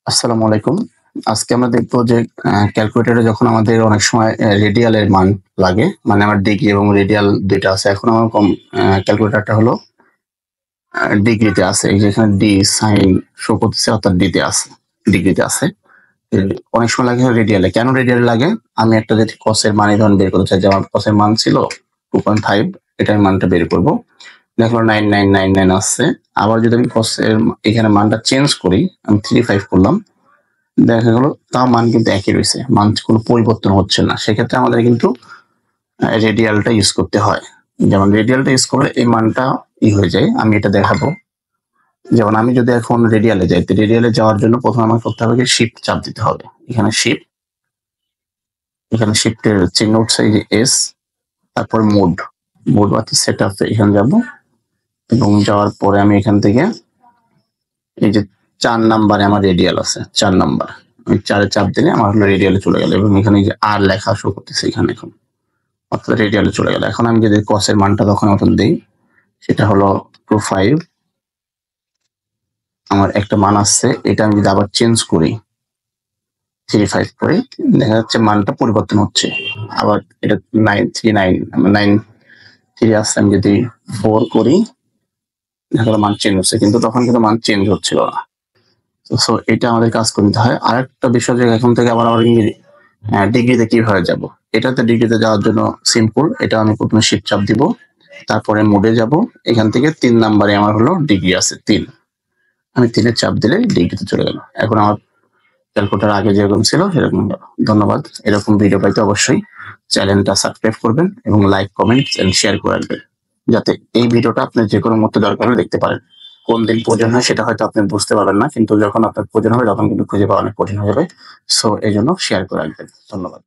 আসসালামু আলাইকুম। আজকে আমরা দেখব যে ক্যালকুলেটরে যখন আমাদের অনেক সময় রেডিয়ালের মান লাগে, মানে আমার ডিগ্রি এবং রেডিয়াল ২ টা আছে। এখন আমার ক্যালকুলেটরটা হলো ডিগ্রিতে আছে। এই যে এখানে ডি সাইন শো করতেছে অর্থাৎ ডিতে আছে, ডিগ্রিতে আছে। অনেক সময় লাগে রেডিয়ালে। কেন রেডিয়ালে লাগে? আমি একটা যদি কসের মান এই ধরুন বের করতে চাই, যে আমার কসের মান ছিল 2.5, এটা আমি মানটা বের করব। দেখো 9999 আসছে। আবার যদি আমি কসের এখানে মানটা চেঞ্জ করি, আমি 35 করলাম। দেখা গেল তাও মান কিন্তু একই রয়েছে, মান কোনো পরিবর্তন হচ্ছে না। সেক্ষেত্রে আমাদের কিন্তু রেডিয়ালটা ইউজ করতে হয়। যেমন রেডিয়ালটা ইউজ করলে এই মানটা হয়ে যায়। আমি এটা দেখাবো। যেমন আমি যদি এখন রেডিয়ালে যাই, তো রেডিয়ালে যাওয়ার জন্য প্রথমে আমার করতে হবে কি শিফট চাপ দিতে হবে। এখানে শিফট, এখানে শিফটের চিহ্ন উঠছে এই যে এস, তারপর মোড, মোড অর্থাৎ সেট আপ, এখানে যাব এবং যাওয়ার পরে আমি এখান থেকে এই যে 4 নাম্বারে আমার রেডিয়াল আছে, 4 নাম্বার। আমি 4 এ চাপ দিলে আমার হলো রেডিয়ালে চলে গেল এবং এখানে যে আর লেখা শো করতেছে এখানে এখন, অর্থাৎ রেডিয়ালে চলে গেল। এখন আমি যদি কসের মানটা তখন মতন দিই, সেটা হলো 25। আমার একটা মান আসছে, এটা আমি যদি আবার চেঞ্জ করি 35 করে, দেখা যাচ্ছে মানটা পরিবর্তন হচ্ছে। আবার এটা 939 93 আসছে, আমি যদি 4 করি দেখা গেল মান চেঞ্জ হচ্ছে, কিন্তু তখন কিন্তু মান চেঞ্জ হচ্ছিল না। সো এটা আমাদের কাজ করতে হয়। আরেকটা বিষয় যে এখন থেকে আবার ডিগ্রিতে কিভাবে যাব, এটাতে ডিগ্রিতে যাওয়ার জন্য সিম্পল। এটা আমি প্রথমে শিফট চাপ দিব, তারপরে মোডে যাব। এখান থেকে 3 নাম্বারে আমার হলো ডিগ্রি আছে 3, আমি 3 এ চাপ দিলে ডিগ্রিতে চলে গেল। এখন আমার ক্যালকুলেটর আগে যেরকম ছিল সেরকম গেল। ধন্যবাদ। এরকম ভিডিও পাইতে অবশ্যই চ্যানেলটা সাবস্ক্রাইব করবেন এবং লাইক, কমেন্ট এন্ড শেয়ার করে রাখবেন, যাতে এই ভিডিওটা আপনার যে কোনো মুহূর্তে দরকার হলে দেখতে পারেন। কোন দিন প্রয়োজন হয় সেটা হয়তো আপনি বুঝতে পারবেন না, কিন্তু যখন আপনার প্রয়োজন হবে তখন কিন্তু খুঁজে পাওয়া অনেক কঠিন হয়ে যাবে। সো এই জন্য শেয়ার করে রাখবেন। ধন্যবাদ।